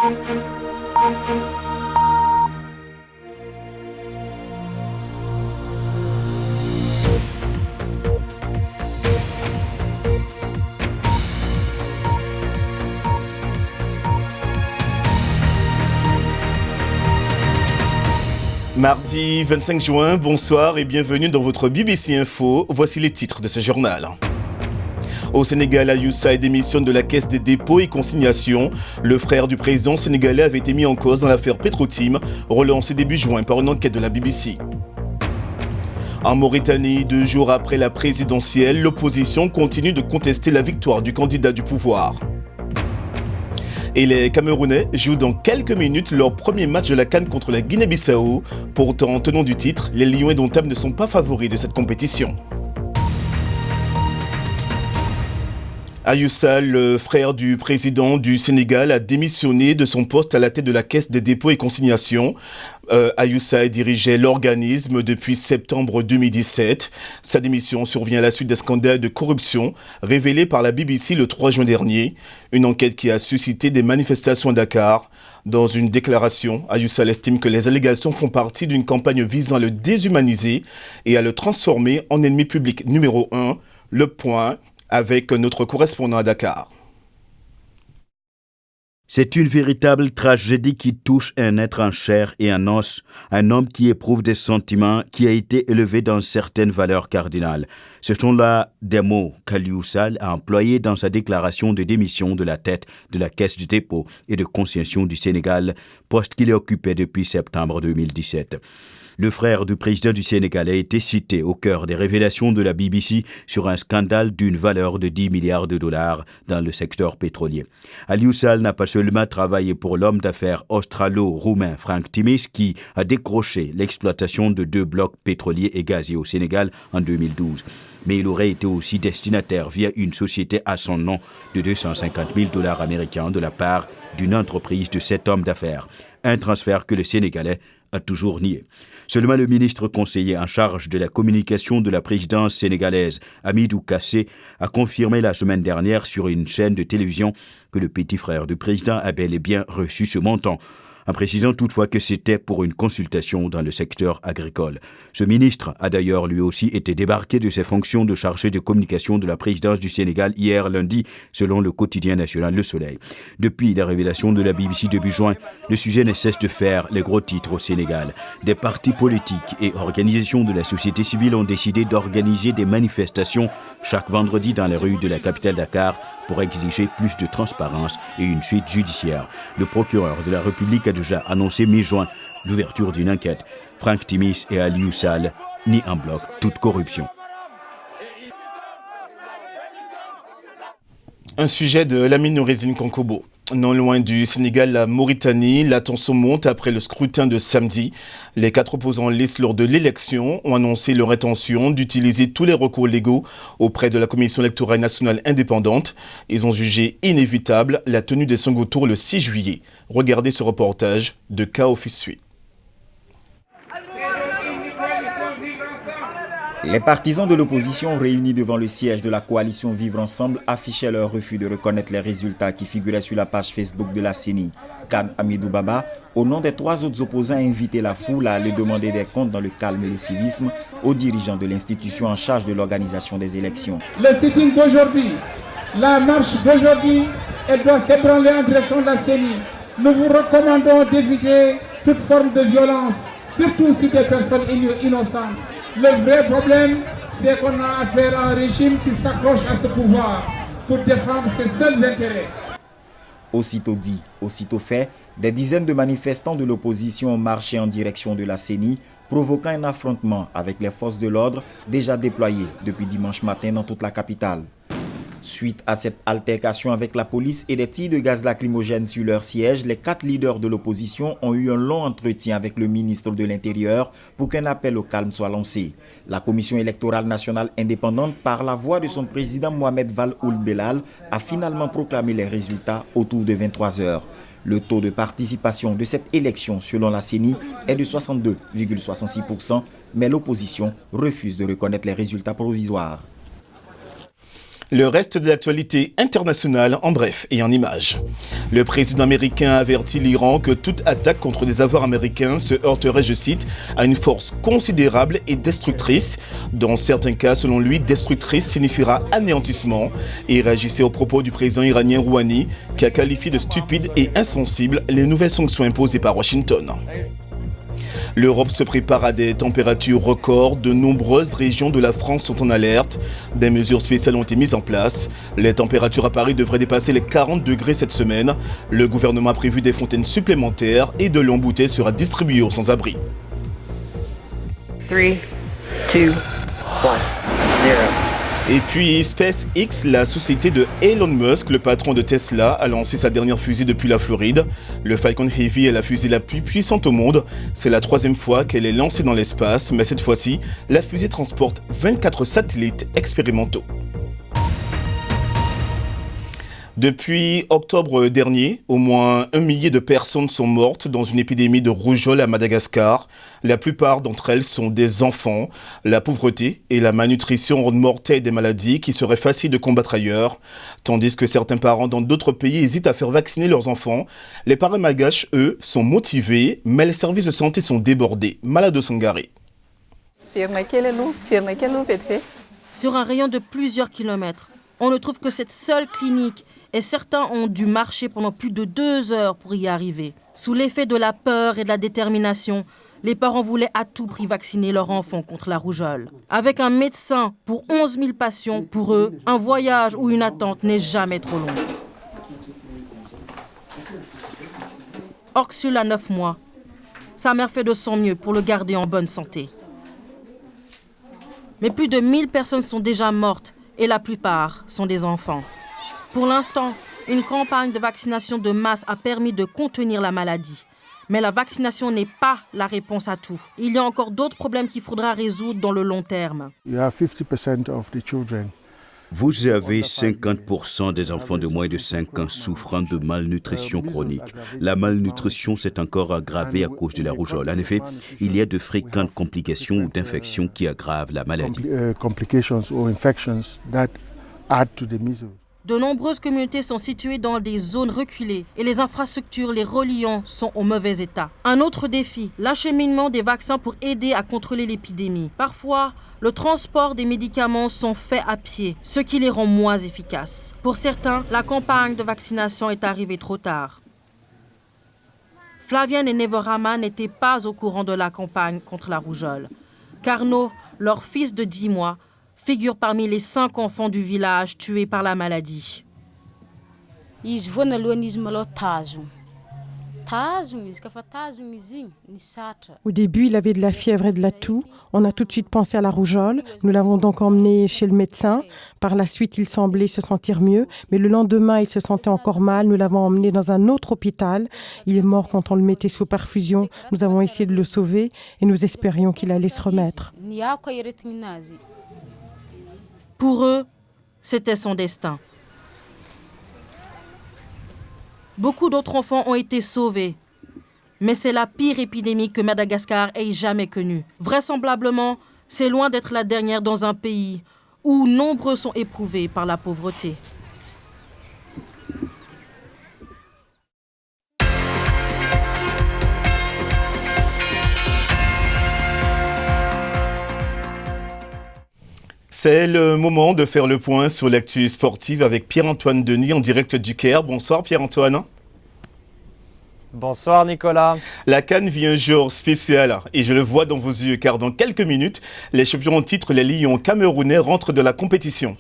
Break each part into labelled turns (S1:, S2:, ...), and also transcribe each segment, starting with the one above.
S1: Mardi 25 juin, bonsoir et bienvenue dans votre BBC Info. Voici les titres de ce journal. Au Sénégal, Aliou Saïd démissionne de la Caisse des dépôts et consignations. Le frère du président sénégalais avait été mis en cause dans l'affaire Petro-Tim, relancée début juin par une enquête de la BBC. En Mauritanie, 2 jours après la présidentielle, l'opposition continue de contester la victoire du candidat du pouvoir. Et les Camerounais jouent dans quelques minutes leur premier match de la CAN contre la Guinée-Bissau. Pourtant, tenant du titre, les Lions indomptables ne sont pas favoris de cette compétition. Aliou Saïd, le frère du président du Sénégal, a démissionné de son poste à la tête de la Caisse des dépôts et consignations. Aliou Saïd dirigeait l'organisme depuis septembre 2017. Sa démission survient à la suite des scandales de corruption révélés par la BBC le 3 juin dernier. Une enquête qui a suscité des manifestations à Dakar. Dans une déclaration, Aliou Saïd estime que les allégations font partie d'une campagne visant à le déshumaniser et à le transformer en ennemi public numéro 1. Le point avec notre correspondant à Dakar.
S2: C'est une véritable tragédie qui touche un être en chair et en os, un homme qui éprouve des sentiments, qui a été élevé dans certaines valeurs cardinales. Ce sont là des mots qu'Aliou Saïd a employés dans sa déclaration de démission de la tête de la Caisse du dépôt et de consignation du Sénégal, poste qu'il occupait depuis septembre 2017. Le frère du président du Sénégal a été cité au cœur des révélations de la BBC sur un scandale d'une valeur de 10 milliards de dollars dans le secteur pétrolier. Aliou Saïd n'a pas seulement travaillé pour l'homme d'affaires australo-roumain Frank Timis qui a décroché l'exploitation de 2 blocs pétroliers et gaziers au Sénégal en 2012. Mais il aurait été aussi destinataire via une société à son nom de 250 000 dollars américains de la part d'une entreprise de cet homme d'affaires. Un transfert que le Sénégalais a toujours nié. Seulement le ministre conseiller en charge de la communication de la présidence sénégalaise, Hamidou Kassé, a confirmé la semaine dernière sur une chaîne de télévision que le petit frère du président a bel et bien reçu ce montant, en précisant toutefois que c'était pour une consultation dans le secteur agricole. Ce ministre a d'ailleurs lui aussi été débarqué de ses fonctions de chargé de communication de la présidence du Sénégal hier lundi, selon le quotidien national Le Soleil. Depuis la révélation de la BBC début juin, le sujet ne cesse de faire les gros titres au Sénégal. Des partis politiques et organisations de la société civile ont décidé d'organiser des manifestations chaque vendredi dans les rues de la capitale Dakar pour exiger plus de transparence et une suite judiciaire. Le procureur de la République a déjà annoncé mi-juin l'ouverture d'une enquête. Frank Timis et Aliou Saïd nient en bloc toute corruption.
S1: Un sujet de Lamine Noureddine Kankobo. Non loin du Sénégal, la Mauritanie, la tension monte après le scrutin de samedi. Les 4 opposants en lice lors de l'élection ont annoncé leur intention d'utiliser tous les recours légaux auprès de la Commission électorale nationale indépendante. Ils ont jugé inévitable la tenue des second tours le 6 juillet. Regardez ce reportage de Kao Fissui.
S3: Les partisans de l'opposition réunis devant le siège de la coalition Vivre Ensemble affichaient leur refus de reconnaître les résultats qui figuraient sur la page Facebook de la CENI. Khan Hamidou Baba, au nom des 3 autres opposants, a invité la foule à aller demander des comptes dans le calme et le civisme aux dirigeants de l'institution en charge de l'organisation des élections.
S4: Le sitting d'aujourd'hui, la marche d'aujourd'hui, elle doit s'ébranler en direction de la CENI. Nous vous recommandons d'éviter toute forme de violence, surtout si des personnes innocentes. Le vrai problème, c'est qu'on a affaire à un régime qui s'accroche à ce pouvoir pour défendre ses seuls intérêts.
S3: Aussitôt dit, aussitôt fait, des dizaines de manifestants de l'opposition ont marché en direction de la CENI, provoquant un affrontement avec les forces de l'ordre déjà déployées depuis dimanche matin dans toute la capitale. Suite à cette altercation avec la police et des tirs de gaz lacrymogène sur leur siège, les 4 leaders de l'opposition ont eu un long entretien avec le ministre de l'Intérieur pour qu'un appel au calme soit lancé. La Commission électorale nationale indépendante, par la voix de son président Mohamed Val Ould Belal, a finalement proclamé les résultats autour de 23 heures. Le taux de participation de cette élection, selon la CENI, est de 62,66%, mais l'opposition refuse de reconnaître les résultats provisoires.
S1: Le reste de l'actualité internationale en bref et en images. Le président américain a averti l'Iran que toute attaque contre des avoirs américains se heurterait, je cite, à une force considérable et destructrice. Dans certains cas, selon lui, destructrice signifiera anéantissement, et réagissait aux propos du président iranien Rouhani qui a qualifié de stupides et insensibles les nouvelles sanctions imposées par Washington. L'Europe se prépare à des températures records. De nombreuses régions de la France sont en alerte. Des mesures spéciales ont été mises en place. Les températures à Paris devraient dépasser les 40 degrés cette semaine. Le gouvernement a prévu des fontaines supplémentaires et de l'eau en bouteille sera distribuée aux sans-abri.
S5: 3, 2, 1, 0.
S1: Et puis SpaceX, la société de Elon Musk, le patron de Tesla, a lancé sa dernière fusée depuis la Floride. Le Falcon Heavy est la fusée la plus puissante au monde. C'est la 3e fois qu'elle est lancée dans l'espace, mais cette fois-ci, la fusée transporte 24 satellites expérimentaux. Depuis octobre dernier, au moins 1 millier de personnes sont mortes dans une épidémie de rougeole à Madagascar. La plupart d'entre elles sont des enfants. La pauvreté et la malnutrition rendent mortelles des maladies qui seraient faciles de combattre ailleurs. Tandis que certains parents dans d'autres pays hésitent à faire vacciner leurs enfants. Les parents malgaches, eux, sont motivés, mais les services de santé sont débordés. Malado Sangaré.
S6: Sur un rayon de plusieurs kilomètres, on ne trouve que cette seule clinique. Et certains ont dû marcher pendant plus de 2 heures pour y arriver. Sous l'effet de la peur et de la détermination, les parents voulaient à tout prix vacciner leur enfant contre la rougeole. Avec un médecin pour 11 000 patients, pour eux, un voyage ou une attente n'est jamais trop long. Orxul a 9 mois. Sa mère fait de son mieux pour le garder en bonne santé. Mais plus de 1000 personnes sont déjà mortes et la plupart sont des enfants. Pour l'instant, une campagne de vaccination de masse a permis de contenir la maladie. Mais la vaccination n'est pas la réponse à tout. Il y a encore d'autres problèmes qu'il faudra résoudre dans le long terme.
S2: Vous avez 50% des enfants de moins de 5 ans souffrant de malnutrition chronique. La malnutrition s'est encore aggravée à cause de la rougeole. En effet, il y a de fréquentes complications ou d'infections qui aggravent la maladie.
S6: De nombreuses communautés sont situées dans des zones reculées et les infrastructures les reliant sont au mauvais état. Un autre défi, l'acheminement des vaccins pour aider à contrôler l'épidémie. Parfois, le transport des médicaments sont faits à pied, ce qui les rend moins efficaces. Pour certains, la campagne de vaccination est arrivée trop tard. Flavienne et Nevorama n'étaient pas au courant de la campagne contre la rougeole. Carnot, leur fils de 10 mois, figure parmi les 5 enfants du village tués par la maladie.
S7: Au début, il avait de la fièvre et de la toux. On a tout de suite pensé à la rougeole. Nous l'avons donc emmené chez le médecin. Par la suite, il semblait se sentir mieux. Mais le lendemain, il se sentait encore mal. Nous l'avons emmené dans un autre hôpital. Il est mort quand on le mettait sous perfusion. Nous avons essayé de le sauver et nous espérions qu'il allait se remettre.
S6: Pour eux, c'était son destin. Beaucoup d'autres enfants ont été sauvés. Mais c'est la pire épidémie que Madagascar ait jamais connue. Vraisemblablement, c'est loin d'être la dernière dans un pays où nombreux sont éprouvés par la pauvreté.
S1: C'est le moment de faire le point sur l'actu sportive avec Pierre-Antoine Denis en direct du Caire. Bonsoir Pierre-Antoine.
S8: Bonsoir Nicolas.
S1: La CAN vit un jour spécial et je le vois dans vos yeux car dans quelques minutes, les champions en titre, les Lions camerounais rentrent de la compétition.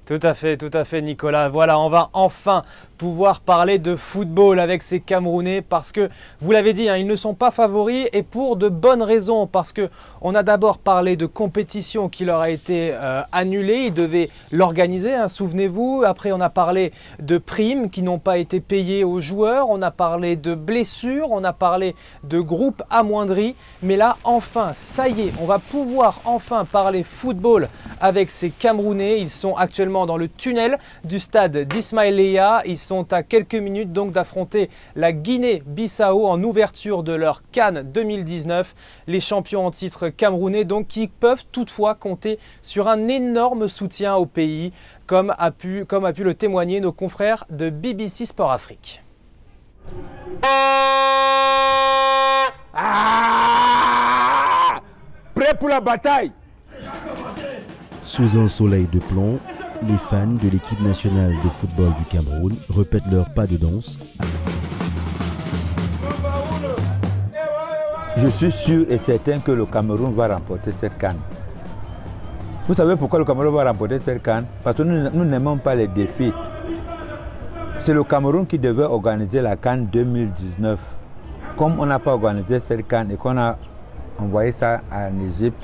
S8: Tout à fait Nicolas. Voilà, on va enfin pouvoir parler de football avec ces Camerounais parce que, vous l'avez dit, ils ne sont pas favoris et pour de bonnes raisons. Parce qu'on a d'abord parlé de compétition qui leur a été annulée, ils devaient l'organiser, souvenez-vous. Après, on a parlé de primes qui n'ont pas été payées aux joueurs, on a parlé de blessures, on a parlé de groupes amoindris. Mais là, enfin, ça y est, on va pouvoir enfin parler football avec ces Camerounais. Ils sont actuellement dans le tunnel du stade d'Ismaïlia. Ils sont à quelques minutes donc d'affronter la Guinée-Bissau en ouverture de leur CAN 2019. Les champions en titre camerounais donc qui peuvent toutefois compter sur un énorme soutien au pays, comme a pu le témoigner nos confrères de BBC Sport Afrique.
S9: Prêt pour la bataille.
S10: Sous un soleil de plomb, les fans de l'équipe nationale de football du Cameroun répètent leur pas de danse.
S9: Je suis sûr et certain que le Cameroun va remporter cette CAN. Vous savez pourquoi le Cameroun va remporter cette CAN? Parce que nous n'aimons pas les défis. C'est le Cameroun qui devait organiser la CAN 2019. Comme on n'a pas organisé cette CAN et qu'on a envoyé ça en Égypte,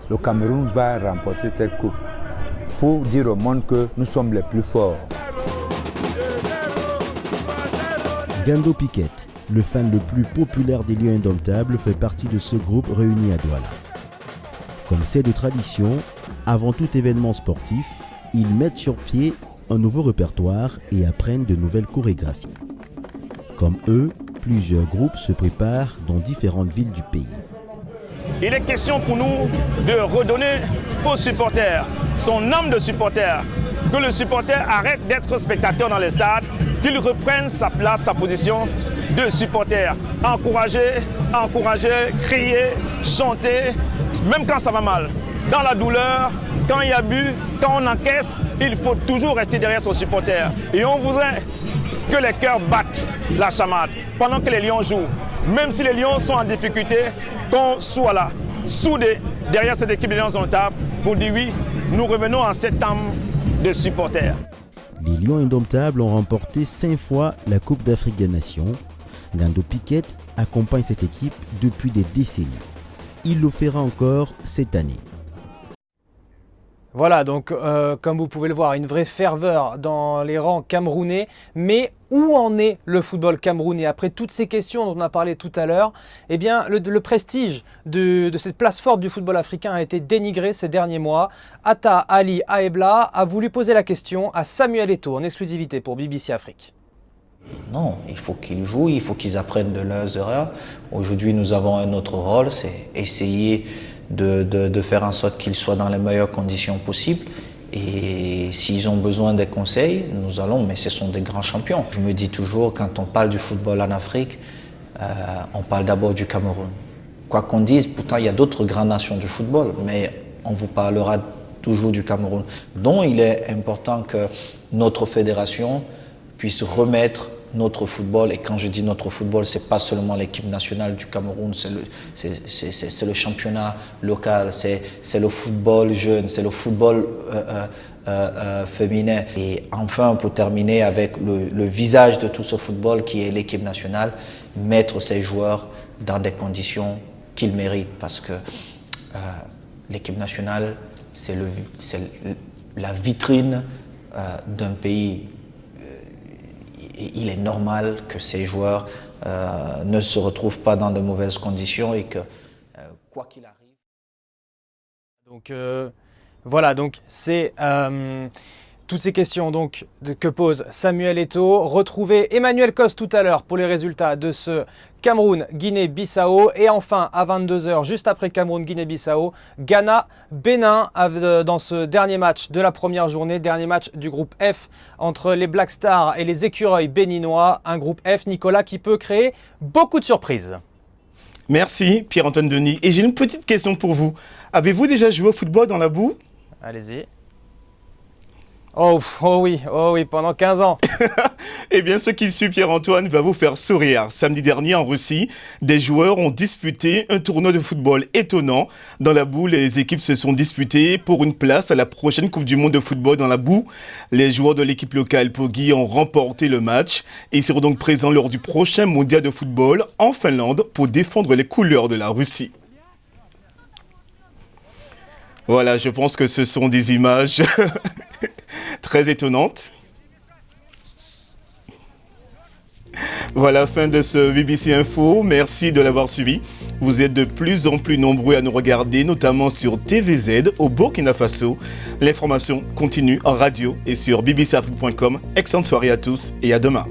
S9: le Cameroun va remporter cette coupe pour dire au monde que nous sommes les plus forts.
S10: Gando Piquet, le fan le plus populaire des Lions Indomptables, fait partie de ce groupe réuni à Douala. Comme c'est de tradition, avant tout événement sportif, ils mettent sur pied un nouveau répertoire et apprennent de nouvelles chorégraphies. Comme eux, plusieurs groupes se préparent dans différentes villes du pays.
S11: Il est question pour nous de redonner aux supporters son âme de supporter. Que le supporter arrête d'être spectateur dans les stades, qu'il reprenne sa place, sa position de supporter. Encourager, crier, chanter, même quand ça va mal. Dans la douleur, quand il y a but, quand on encaisse, il faut toujours rester derrière son supporter. Et on voudrait que les cœurs battent la chamade pendant que les Lions jouent. Même si les Lions sont en difficulté, qu'on soit là, soudés derrière cette équipe des Lions Indomptables pour dire oui, nous revenons à cette âme de supporters.
S10: Les Lions Indomptables ont remporté 5 fois la Coupe d'Afrique des Nations. Gando Piquet accompagne cette équipe depuis des décennies. Il le fera encore cette année.
S8: Voilà, donc comme vous pouvez le voir, une vraie ferveur dans les rangs camerounais. Mais où en est le football camerounais? Après toutes ces questions dont on a parlé tout à l'heure, eh bien, le prestige de cette place forte du football africain a été dénigré ces derniers mois. Atta Ali Aebla a voulu poser la question à Samuel Eto'o en exclusivité pour BBC Afrique.
S12: Non, il faut qu'ils jouent, il faut qu'ils apprennent de leurs erreurs. Aujourd'hui, nous avons un autre rôle, c'est essayer de faire en sorte qu'ils soient dans les meilleures conditions possibles. Et s'ils ont besoin des conseils, nous allons, mais ce sont des grands champions. Je me dis toujours, quand on parle du football en Afrique, on parle d'abord du Cameroun. Quoi qu'on dise, pourtant il y a d'autres grandes nations du football, mais on vous parlera toujours du Cameroun. Donc il est important que notre fédération puisse remettre notre football, et quand je dis notre football, c'est pas seulement l'équipe nationale du Cameroun, c'est le championnat local, c'est le football jeune, c'est le football féminin. Et enfin, pour terminer avec le visage de tout ce football qui est l'équipe nationale, mettre ces joueurs dans des conditions qu'ils méritent, parce que l'équipe nationale, c'est la vitrine d'un pays. Il est normal que ces joueurs ne se retrouvent pas dans de mauvaises conditions et que, quoi qu'il arrive...
S8: Donc voilà, donc c'est toutes ces questions donc, que pose Samuel Eto'o. Retrouvez Emmanuel Coste tout à l'heure pour les résultats de ce Cameroun-Guinée-Bissau. Et enfin, à 22h, juste après Cameroun-Guinée-Bissau, Ghana-Bénin dans ce dernier match de la première journée, dernier match du groupe F entre les Black Stars et les Écureuils béninois. Un groupe F, Nicolas, qui peut créer beaucoup de surprises.
S1: Merci Pierre-Antoine Denis. Et j'ai une petite question pour vous. Avez-vous déjà joué au football dans la boue?
S8: Allez-y. Oh oui, pendant 15 ans.
S1: Eh bien, ce qui suit, Pierre-Antoine, va vous faire sourire. Samedi dernier, en Russie, des joueurs ont disputé un tournoi de football étonnant. Dans la boue, les équipes se sont disputées pour une place à la prochaine Coupe du Monde de football dans la boue. Les joueurs de l'équipe locale Poggi ont remporté le match et seront donc présents lors du prochain mondial de football en Finlande pour défendre les couleurs de la Russie. Voilà, je pense que ce sont des images très étonnantes. Voilà, fin de ce BBC Info. Merci de l'avoir suivi. Vous êtes de plus en plus nombreux à nous regarder, notamment sur TVZ au Burkina Faso. L'information continue en radio et sur bbcafrique.com. Excellente soirée à tous et à demain.